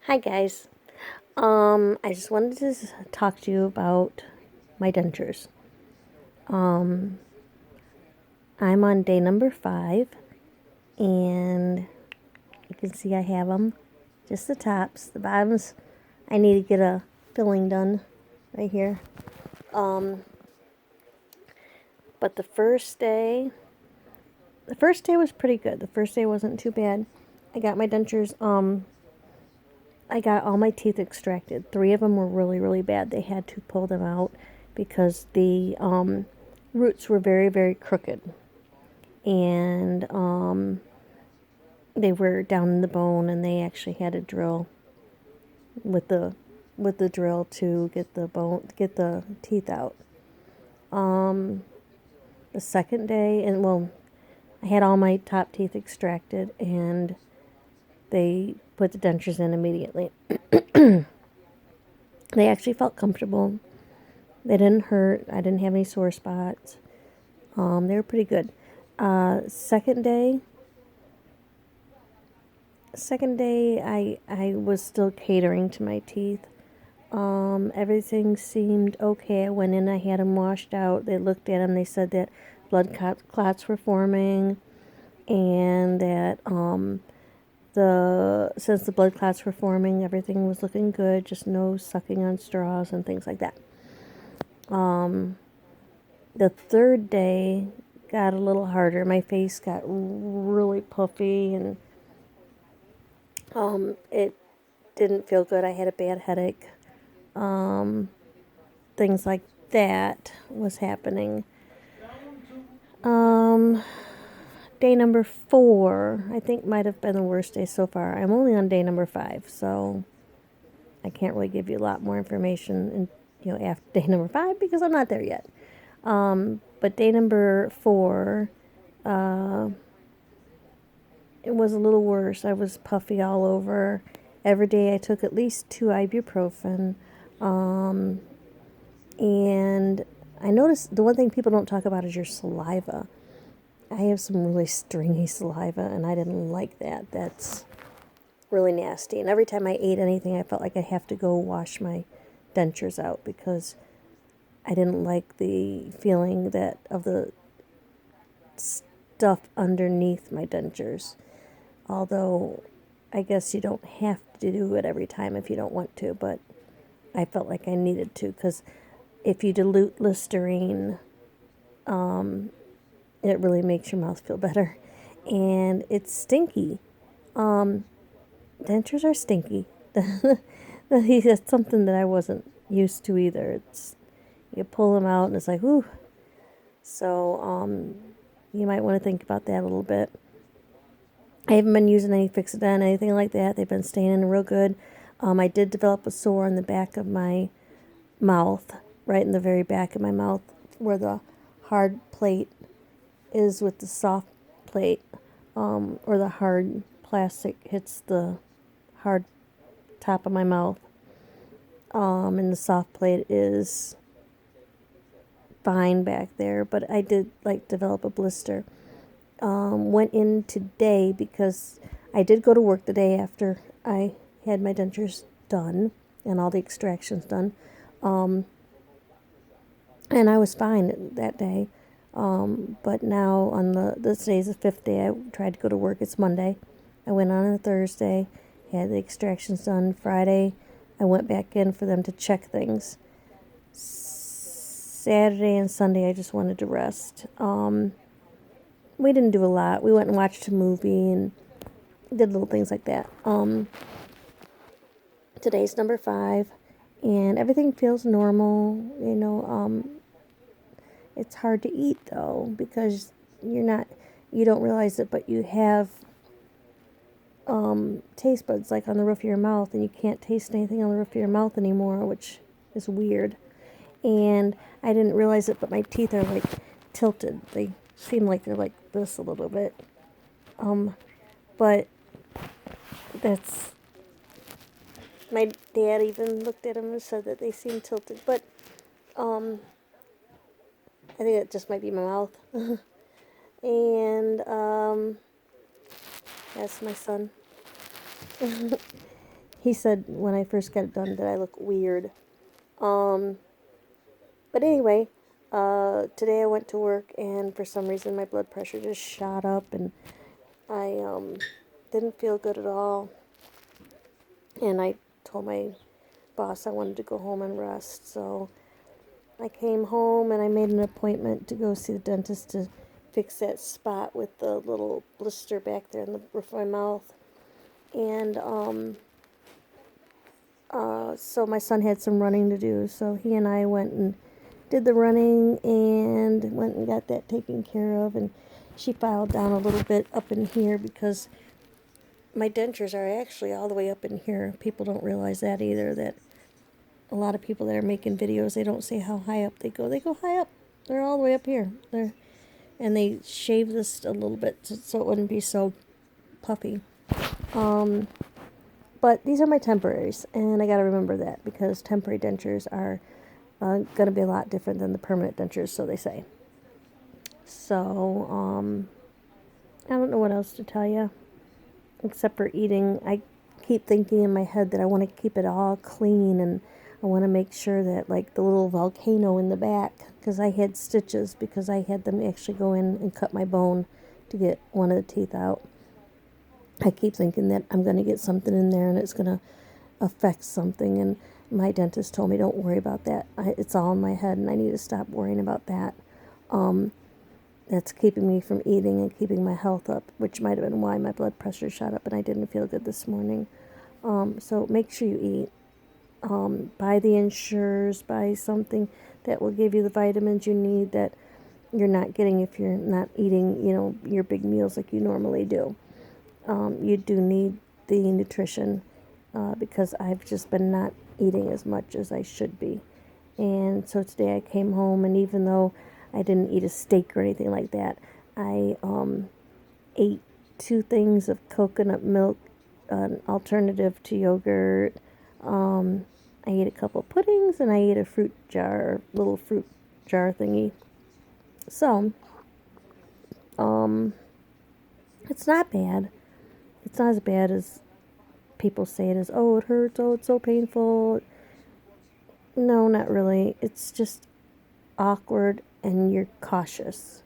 Hi guys. I just wanted to talk to you about my dentures. Um, I'm on day number 5, and you can see I have them. Just the tops, the bottoms. I need to get a filling done right here. Um, but the first day was pretty good. The first day wasn't too bad. I got my dentures. I got all my teeth extracted. 3 of them were really, really bad. They had to pull them out because the roots were very, very crooked. And they were down in the bone, and they actually had a drill with the drill to get the teeth out. Um, the second day, and well, I had all my top teeth extracted, and they put the dentures in immediately. They actually felt comfortable. They didn't hurt. I didn't have any sore spots. They were pretty good. Second day, I was still catering to my teeth. Everything seemed okay. I went in, I had them washed out. They looked at them. They said that clots were forming, and that since the blood clots were forming, everything was looking good. Just no sucking on straws and things like that. The third day got a little harder. My face got really puffy, and it didn't feel good. I had a bad headache. Things like that was happening. Um, Day number 4, I think, might have been the worst day so far. I'm only on day number 5, so I can't really give you a lot more information, after day number 5 because I'm not there yet. But day number 4, it was a little worse. I was puffy all over. Every day I took at least 2 ibuprofen. And I noticed the one thing people don't talk about is your saliva. I have some really stringy saliva, and I didn't like that. That's really nasty. And every time I ate anything, I felt like I have to go wash my dentures out because I didn't like the feeling of the stuff underneath my dentures. Although I guess you don't have to do it every time if you don't want to, but I felt like I needed to because if you dilute Listerine, it really makes your mouth feel better. And it's stinky. Dentures are stinky. That's something that I wasn't used to either. It's you pull them out and it's like, ooh. So you might want to think about that a little bit. I haven't been using any Fixodent, anything like that. They've been staying in real good. I did develop a sore on the back of my mouth, right in the very back of my mouth, where the hard plate is with the soft plate, or the hard plastic hits the hard top of my mouth, and the soft plate is fine back there, but I did develop a blister. Went in today because I did go to work the day after I had my dentures done and all the extractions done, and I was fine that day. But now this day is the 5th day. I tried to go to work. It's Monday. I went on a Thursday, had the extractions done. Friday, I went back in for them to check things. Saturday and Sunday, I just wanted to rest. We didn't do a lot. We went and watched a movie and did little things like that. Today's number 5, and everything feels normal. It's hard to eat though because you don't realize it, but you have taste buds like on the roof of your mouth, and you can't taste anything on the roof of your mouth anymore, which is weird. And I didn't realize it, but my teeth are like tilted. They seem like they're like this a little bit. But that's my dad even looked at them and said that they seem tilted, but I think it just might be my mouth. And that's my son. he said when I first got it done that I look weird. Um, but anyway, today I went to work, and for some reason my blood pressure just shot up, and I didn't feel good at all. And I told my boss I wanted to go home and rest, so I came home and I made an appointment to go see the dentist to fix that spot with the little blister back there in the roof of my mouth. And so my son had some running to do, so he and I went and did the running and went and got that taken care of. And she filed down a little bit up in here because my dentures are actually all the way up in here. People don't realize that either, that a lot of people that are making videos, they don't say how high up they go. They go high up. They're all the way up here. And they shave this a little bit so it wouldn't be so puffy. But these are my temporaries, and I got to remember that because temporary dentures are going to be a lot different than the permanent dentures, so they say. So, I don't know what else to tell you, except for eating. I keep thinking in my head that I want to keep it all clean, and I want to make sure that, like, the little volcano in the back, because I had stitches because I had them actually go in and cut my bone to get one of the teeth out. I keep thinking that I'm going to get something in there and it's going to affect something, and my dentist told me don't worry about that. It's all in my head, and I need to stop worrying about that. That's keeping me from eating and keeping my health up, which might have been why my blood pressure shot up and I didn't feel good this morning. So make sure you eat. Buy the Ensures, buy something that will give you the vitamins you need that you're not getting if you're not eating, your big meals like you normally do. You do need the nutrition because I've just been not eating as much as I should be. And so today I came home, and even though I didn't eat a steak or anything like that, I ate 2 things of coconut milk, an alternative to yogurt. I ate a couple puddings, and I ate a little fruit jar thingy. So, it's not bad. It's not as bad as people say it is. Oh, it hurts. Oh, it's so painful. No, not really. It's just awkward, and you're cautious.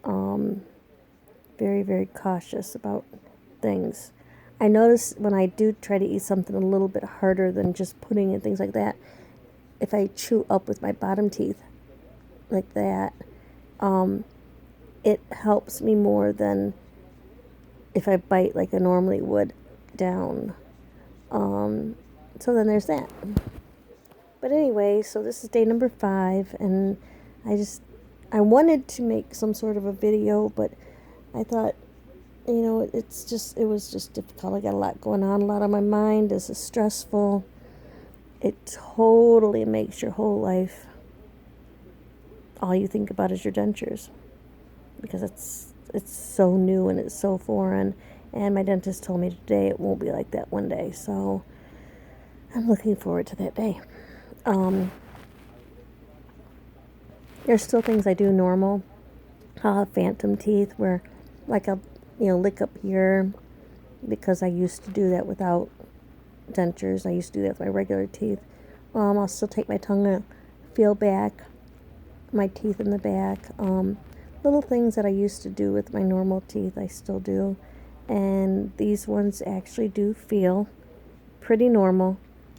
Very, very cautious about things. I notice when I do try to eat something a little bit harder than just pudding and things like that, if I chew up with my bottom teeth like that, it helps me more than if I bite like I normally would down. So then there's that. But anyway, so this is day number 5, and I wanted to make some sort of a video, but I thought, it was just difficult. I got a lot going on. A lot on my mind. This is stressful. It totally makes your whole life, all you think about is your dentures, because it's so new and it's so foreign. And my dentist told me today it won't be like that one day. So I'm looking forward to that day. There's still things I do normal. I'll have phantom teeth where, like, I'll, lick up here, because I used to do that without dentures. I used to do that with my regular teeth. I'll still take my tongue and feel back, my teeth in the back. Little things that I used to do with my normal teeth, I still do. And these ones actually do feel pretty normal,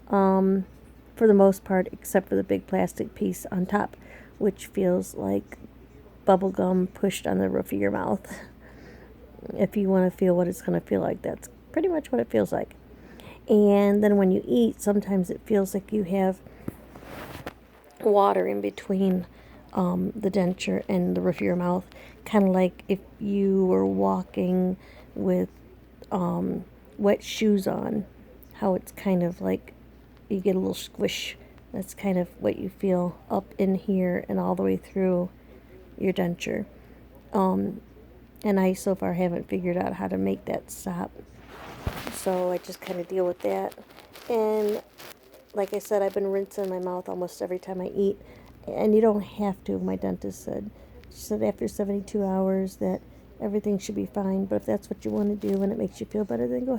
for the most part, except for the big plastic piece on top, which feels like bubble gum pushed on the roof of your mouth. If you want to feel what it's going to feel like, that's pretty much what it feels like. And then when you eat, sometimes it feels like you have water in between the denture and the roof of your mouth, kind of like if you were walking with wet shoes on, how it's kind of like you get a little squish. That's kind of what you feel up in here and all the way through your denture. And I so far haven't figured out how to make that stop. So I just kind of deal with that. And like I said, I've been rinsing my mouth almost every time I eat. And you don't have to, my dentist said. She said after 72 hours that everything should be fine. But if that's what you want to do and it makes you feel better, then go ahead.